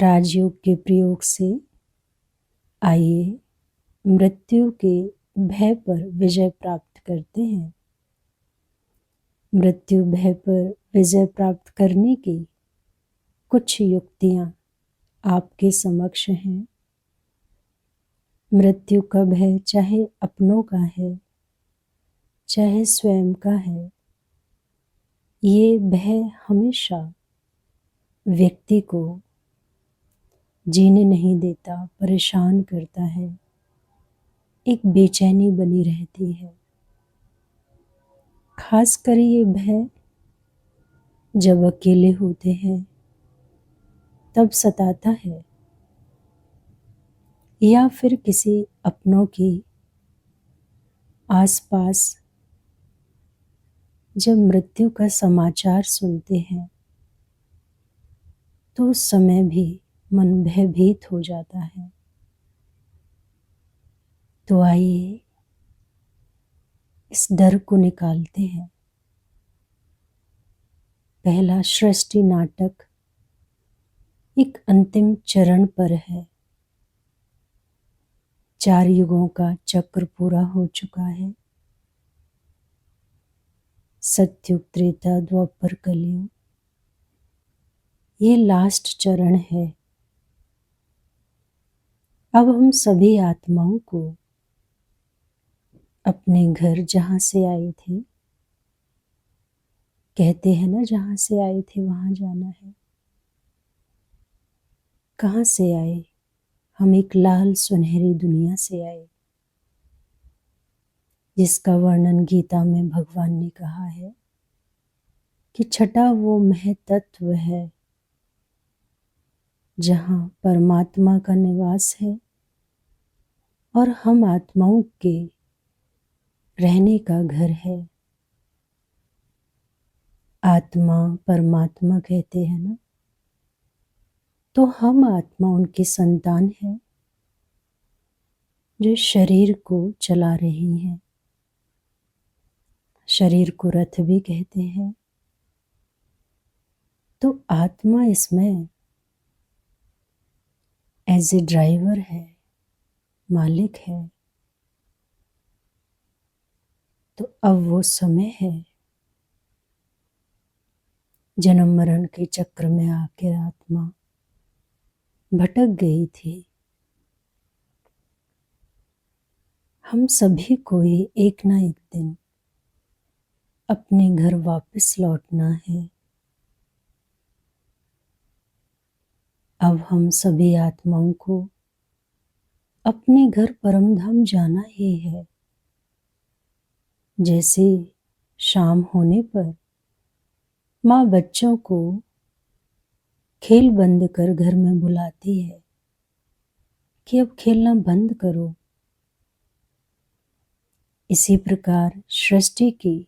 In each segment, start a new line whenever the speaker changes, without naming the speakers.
राजयोग के प्रयोग से आइए मृत्यु के भय पर विजय प्राप्त करते हैं। मृत्यु भय पर विजय प्राप्त करने की कुछ युक्तियां आपके समक्ष हैं। मृत्यु का भय चाहे अपनों का है, चाहे स्वयं का है, ये भय हमेशा व्यक्ति को जीने नहीं देता, परेशान करता है, एक बेचैनी बनी रहती है। खासकर ये भय जब अकेले होते हैं तब सताता है, या फिर किसी अपनों की आसपास जब मृत्यु का समाचार सुनते हैं तो उस समय भी मन भयभीत हो जाता है। तो आइए इस डर को निकालते हैं। पहला सृष्टि नाटक एक अंतिम चरण पर है। 4 युगों का चक्र पूरा हो चुका है। सतयुग, त्रेता, द्वापर, कलयुग, ये लास्ट चरण है। अब हम सभी आत्माओं को अपने घर जहाँ से आए थे, कहते हैं ना जहाँ से आए थे वहाँ जाना है। कहाँ से आए? हम एक लाल सुनहरी दुनिया से आए, जिसका वर्णन गीता में भगवान ने कहा है कि छठा वो महतत्व है जहाँ परमात्मा का निवास है और हम आत्माओं के रहने का घर है। आत्मा परमात्मा कहते हैं ना, तो हम आत्मा उनकी संतान है जो शरीर को चला रही हैं। शरीर को रथ भी कहते हैं। तो आत्मा इसमें एज ए ड्राइवर है, मालिक है। तो अब वो समय है, जन्म मरण के चक्र में आकर आत्मा भटक गई थी। हम सभी को ही एक ना एक दिन अपने घर वापस लौटना है। अब हम सभी आत्माओं को अपने घर परमधाम जाना ही है। जैसे शाम होने पर माँ बच्चों को खेल बंद कर घर में बुलाती है कि अब खेलना बंद करो, इसी प्रकार सृष्टि की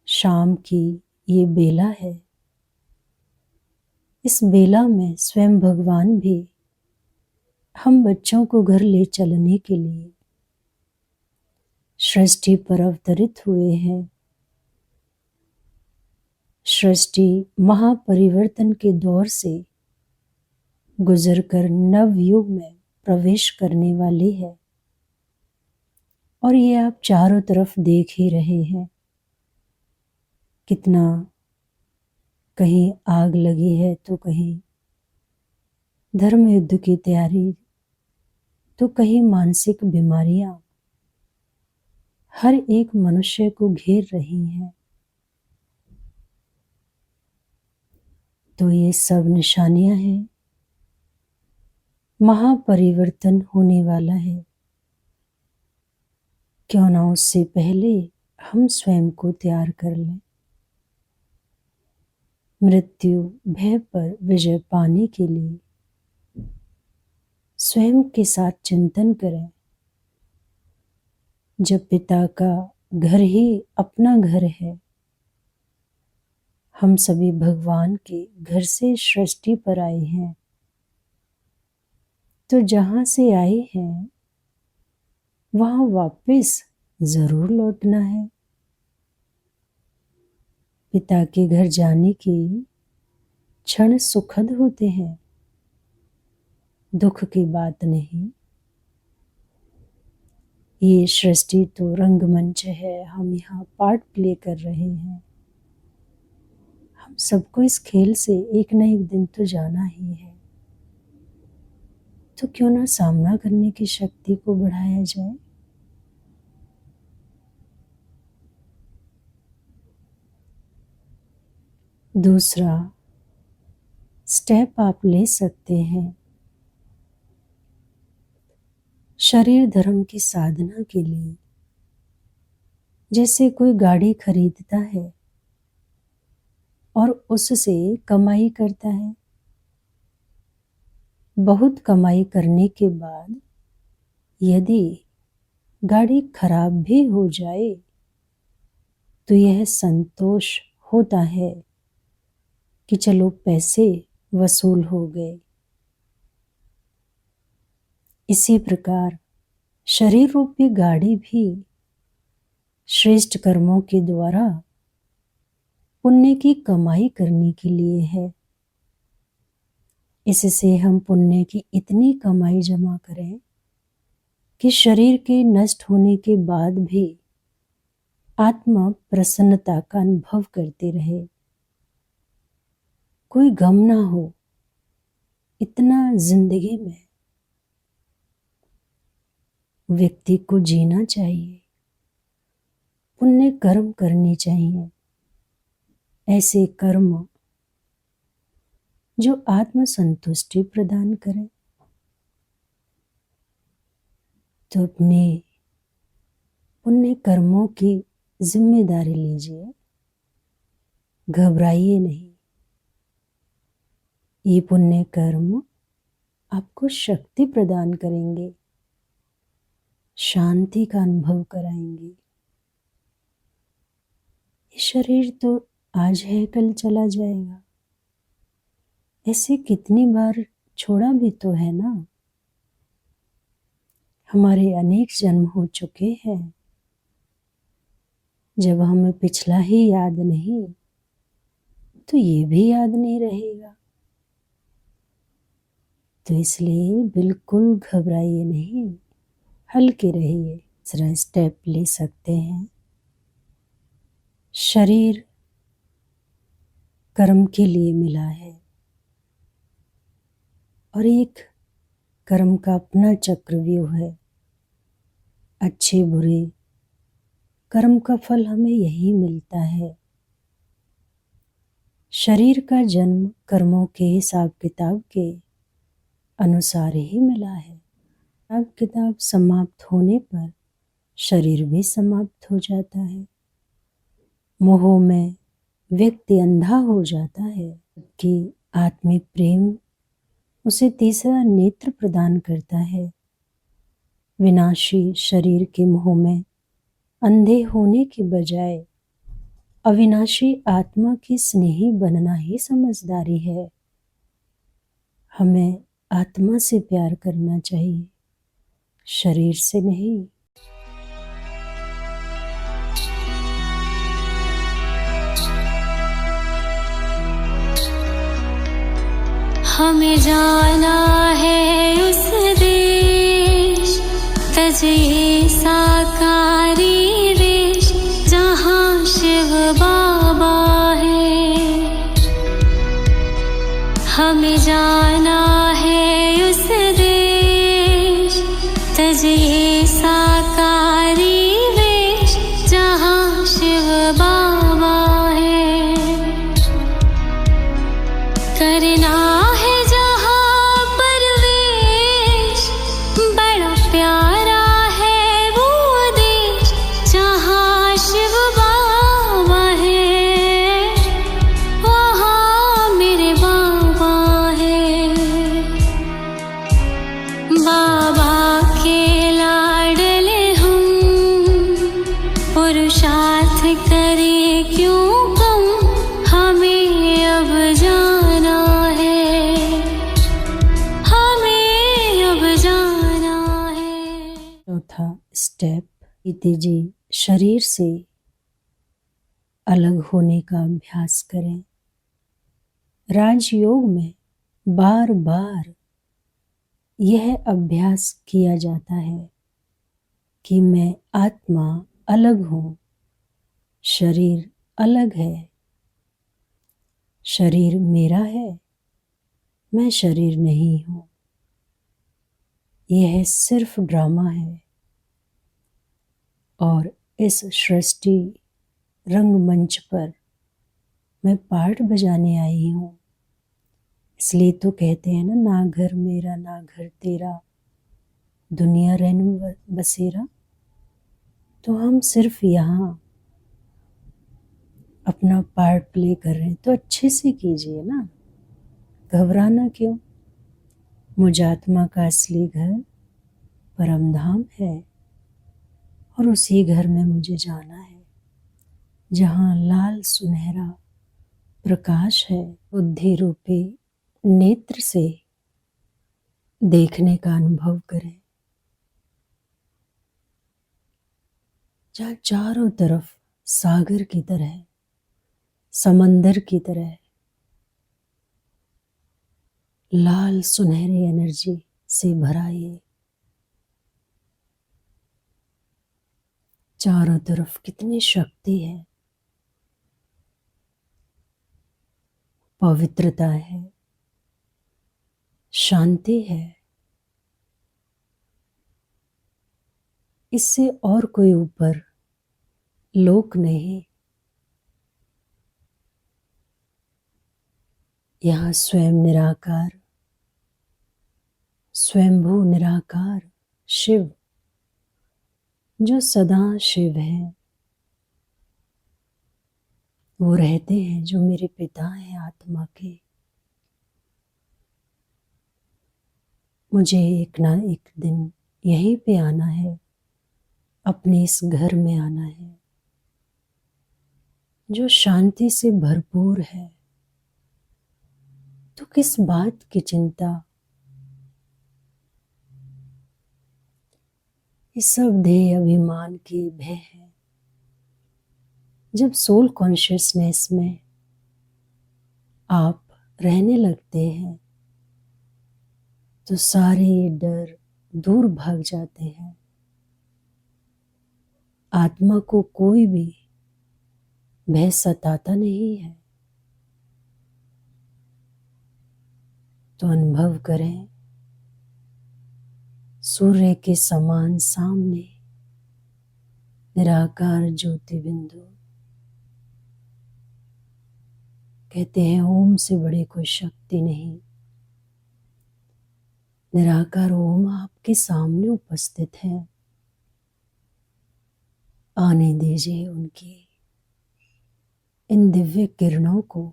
शाम की ये बेला है। इस बेला में स्वयं भगवान भी हम बच्चों को घर ले चलने के लिए सृष्टि पर अवतरित हुए हैं। सृष्टि महापरिवर्तन के दौर से गुजरकर नवयुग में प्रवेश करने वाली है। और ये आप चारों तरफ देख ही रहे हैं, कितना कहीं आग लगी है, तो कहीं धर्म युद्ध की तैयारी, तो कहीं मानसिक बीमारियां हर एक मनुष्य को घेर रही हैं। तो ये सब निशानियां हैं, महापरिवर्तन होने वाला है। क्यों ना उससे पहले हम स्वयं को तैयार कर लें। मृत्यु भय पर विजय पाने के लिए स्वयं के साथ चिंतन करें। जब पिता का घर ही अपना घर है, हम सभी भगवान के घर से सृष्टि पर आए हैं, तो जहाँ से आए हैं वहाँ वापस जरूर लौटना है। पिता के घर जाने की क्षण सुखद होते हैं, दुख की बात नहीं। ये सृष्टि तो रंगमंच है, हम यहाँ पार्ट प्ले कर रहे हैं। हम सबको इस खेल से एक न एक दिन तो जाना ही है, तो क्यों ना सामना करने की शक्ति को बढ़ाया जाए। दूसरा स्टेप आप ले सकते हैं, शरीर धर्म की साधना के लिए। जैसे कोई गाड़ी खरीदता है और उससे कमाई करता है, बहुत कमाई करने के बाद यदि गाड़ी खराब भी हो जाए तो यह संतोष होता है कि चलो पैसे वसूल हो गए। इसी प्रकार शरीर रूपी गाड़ी भी श्रेष्ठ कर्मों के द्वारा पुण्य की कमाई करने के लिए है। इससे हम पुण्य की इतनी कमाई जमा करें कि शरीर के नष्ट होने के बाद भी आत्मा प्रसन्नता का अनुभव करते रहे, कोई गम ना हो। इतना जिंदगी में व्यक्ति को जीना चाहिए, पुण्य कर्म करने चाहिए, ऐसे कर्म जो आत्म संतुष्टि प्रदान करें। तो अपने पुण्य कर्मों की जिम्मेदारी लीजिए, घबराइए नहीं। ये पुण्य कर्म आपको शक्ति प्रदान करेंगे, शांति का अनुभव कराएंगे। ये शरीर तो आज है कल चला जाएगा, ऐसे कितनी बार छोड़ा भी तो है ना। हमारे अनेक जन्म हो चुके हैं, जब हमें पिछला ही याद नहीं तो ये भी याद नहीं रहेगा। तो इसलिए बिल्कुल घबराइए नहीं, हल्के रहिए। दूसरा स्टेप ले सकते हैं, शरीर कर्म के लिए मिला है और एक कर्म का अपना चक्रव्यूह है। अच्छे बुरे कर्म का फल हमें यही मिलता है। शरीर का जन्म कर्मों के हिसाब किताब के अनुसार ही मिला है। हिसाब किताब समाप्त होने पर शरीर भी समाप्त हो जाता है। मोह में व्यक्ति अंधा हो जाता है कि आत्मिक प्रेम उसे तीसरा नेत्र प्रदान करता है। विनाशी शरीर के मोह में अंधे होने के बजाय अविनाशी आत्मा की स्नेही बनना ही समझदारी है। हमें आत्मा से प्यार करना चाहिए, शरीर से नहीं।
हमें जाना है उस देश, तजे साकारी देश, जहाँ शिव बाबा है। हमें जाना है उस देश, तजे साकारी देश, जहाँ शिव बाबा है। करना
स्टेप जी शरीर से अलग होने का अभ्यास करें। राजयोग में बार बार यह अभ्यास किया जाता है कि मैं आत्मा अलग हूँ, शरीर अलग है, शरीर मेरा है, मैं शरीर नहीं हूँ। यह सिर्फ ड्रामा है और इस सृष्टि रंगमंच पर मैं पार्ट बजाने आई हूँ। इसलिए तो कहते हैं ना घर मेरा ना घर तेरा, दुनिया रहनू बसेरा। तो हम सिर्फ यहाँ अपना पार्ट प्ले कर रहे हैं, तो अच्छे से कीजिए ना, घबराना क्यों। मुझ आत्मा का असली घर परमधाम है और उसी घर में मुझे जाना है जहाँ लाल सुनहरा प्रकाश है। बुद्धि रूपी नेत्र से देखने का अनुभव करें, जहाँ चारों तरफ सागर की तरह, समंदर की तरह लाल सुनहरी एनर्जी से भरा ये चारों तरफ कितनी शक्ति है, पवित्रता है, शांति है। इससे और कोई ऊपर लोक नहीं। यहाँ स्वयं निराकार, स्वयंभू निराकार शिव, जो सदा शिव है, वो रहते हैं, जो मेरे पिता हैं आत्मा के। मुझे एक ना एक दिन यहीं पे आना है, अपने इस घर में आना है जो शांति से भरपूर है। तो किस बात की चिंता। ये सब देह अभिमान की भय है। जब सोल कॉन्शियसनेस में आप रहने लगते हैं तो सारे ये डर दूर भाग जाते हैं। आत्मा को कोई भी भय सताता नहीं है। तो अनुभव करें, सूर्य के समान सामने निराकार ज्योति बिंदु। कहते हैं ओम से बड़ी कोई शक्ति नहीं। निराकार ओम आपके सामने उपस्थित है। आने दीजिए उनकी इन दिव्य किरणों को,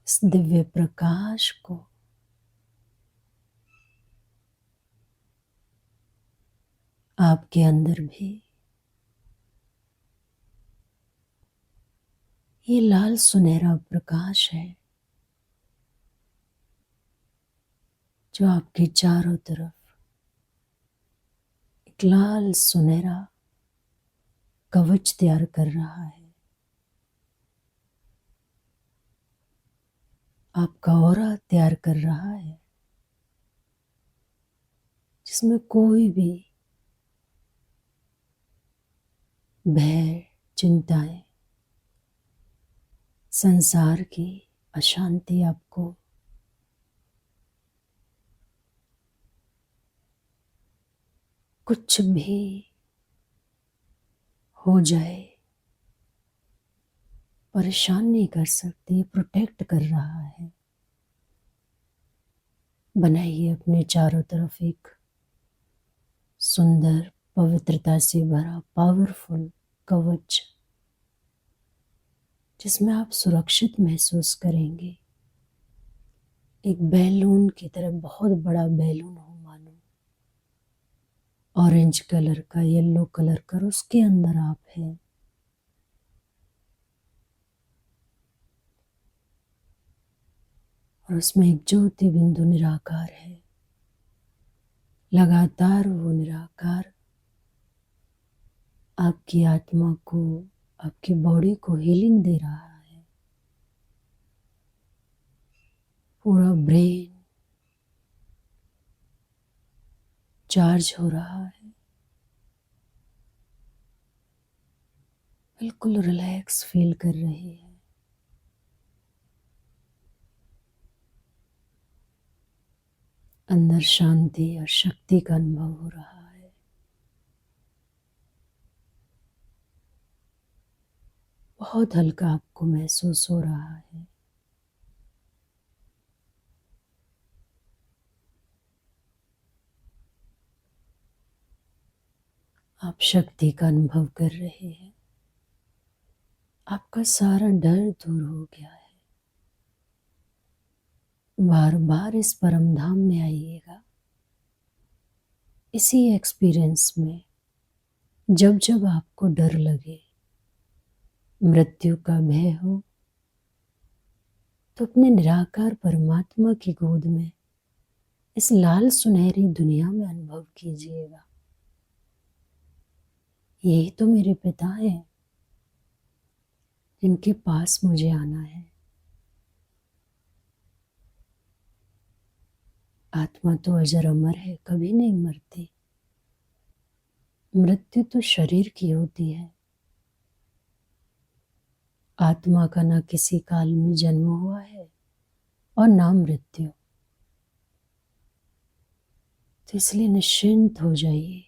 इस दिव्य प्रकाश को। आपके अंदर भी ये लाल सुनहरा प्रकाश है जो आपके चारों तरफ एक लाल सुनहरा कवच तैयार कर रहा है। आपका ऑरा तैयार कर रहा है, जिसमें कोई भी भय, चिंताएं, संसार की अशांति आपको कुछ भी हो जाए परेशान नहीं कर सकती। प्रोटेक्ट कर रहा है। बनाइए अपने चारों तरफ एक सुंदर पवित्रता से भरा पावरफुल कवच, जिसमें आप सुरक्षित महसूस करेंगे। एक बैलून की तरह, बहुत बड़ा बैलून हो मानो, ऑरेंज कलर का, येलो कलर का, उसके अंदर आप हैं। और उसमें एक ज्योति बिंदु निराकार है। लगातार वो निराकार आपकी आत्मा को, आपकी बॉडी को हीलिंग दे रहा है। पूरा ब्रेन चार्ज हो रहा है, बिल्कुल रिलैक्स फील कर रहे हैं। अंदर शांति और शक्ति का अनुभव हो रहा है। बहुत हल्का आपको महसूस हो रहा है। आप शक्ति का अनुभव कर रहे हैं। आपका सारा डर दूर हो गया है। बार बार इस परम धाम में आइएगा। इसी एक्सपीरियंस में जब जब आपको डर लगे, मृत्यु का भय हो, तो अपने निराकार परमात्मा की गोद में इस लाल सुनहरी दुनिया में अनुभव कीजिएगा। यही तो मेरे पिता हैं जिनके पास मुझे आना है। आत्मा तो अजर अमर है, कभी नहीं मरती। मृत्यु तो शरीर की होती है। आत्मा का ना किसी काल में जन्म हुआ है और ना मृत्यु। तो इसलिए निश्चिंत हो जाइए,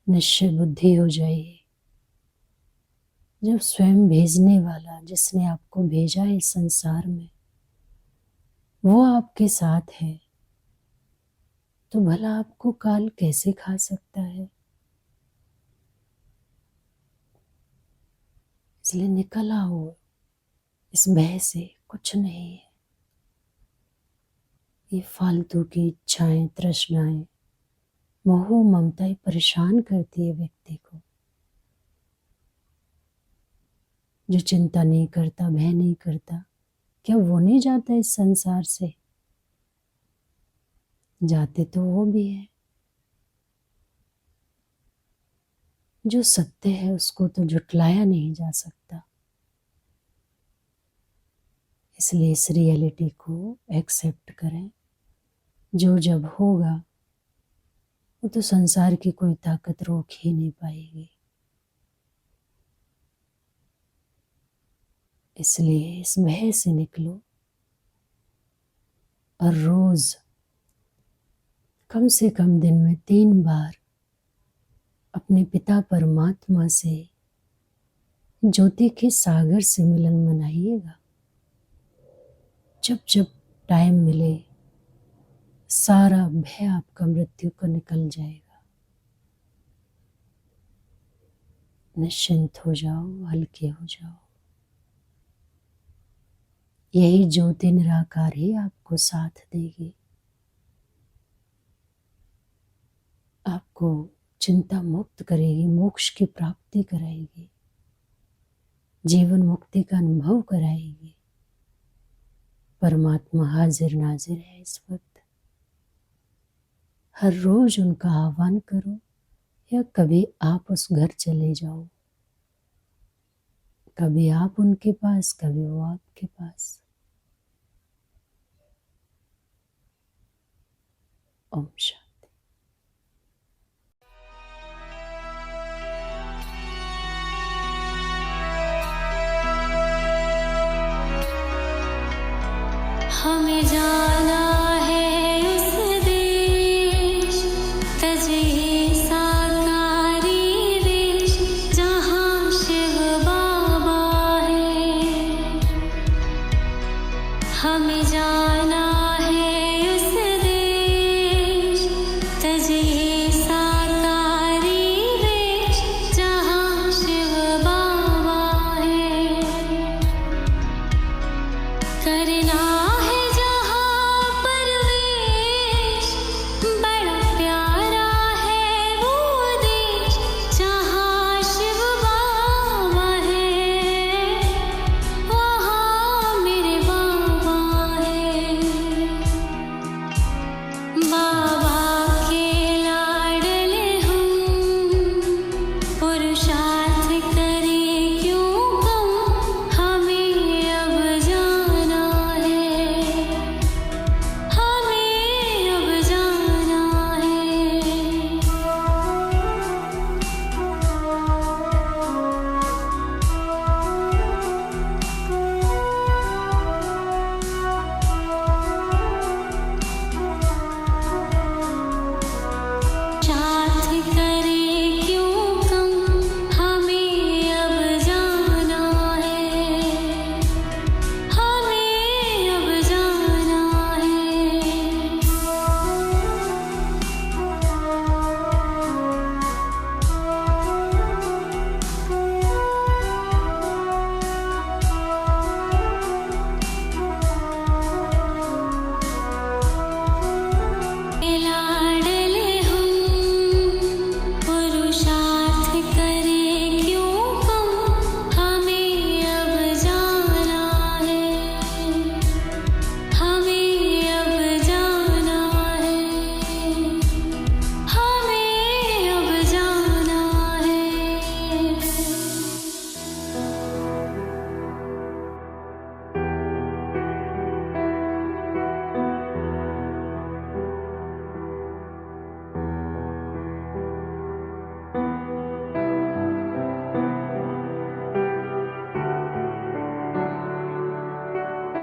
निश्चय बुद्धि हो जाइए। जब स्वयं भेजने वाला, जिसने आपको भेजा है इस संसार में, वो आपके साथ है, तो भला आपको काल कैसे खा सकता है। इसलिए निकल आओ इस भय से। कुछ नहीं है। ये फालतू की इच्छाएं, तृष्णाएं, मोह ममता परेशान करती है व्यक्ति को। जो चिंता नहीं करता, भय नहीं करता, क्या वो नहीं जाता इस संसार से? जाते तो वो भी है। जो सत्य है उसको तो झुटलाया नहीं जा सकता। इसलिए इस रियलिटी को एक्सेप्ट करें। जो जब होगा वो तो संसार की कोई ताकत रोक ही नहीं पाएगी। इसलिए इस भय से निकलो और रोज कम से कम दिन में 3 बार अपने पिता परमात्मा से, ज्योति के सागर से मिलन मनाइएगा। जब जब टाइम मिले, सारा भय आपका मृत्यु का निकल जाएगा। निश्चिंत हो जाओ, हल्के हो जाओ। यही ज्योति निराकार ही आपको साथ देगी। आपको चिंता मुक्त करेगी, मोक्ष की प्राप्ति कराएगी, जीवन मुक्ति का अनुभव कराएगी। परमात्मा हाजिर नाजिर है इस वक्त। हर रोज उनका आह्वान करो, या कभी आप उस घर चले जाओ। कभी आप उनके पास, कभी वो आपके पास। ओम शांति।
हमें जाना है उस देश, तजे साकारी वेश, जहाँ शिव बाबा है। हमें जाना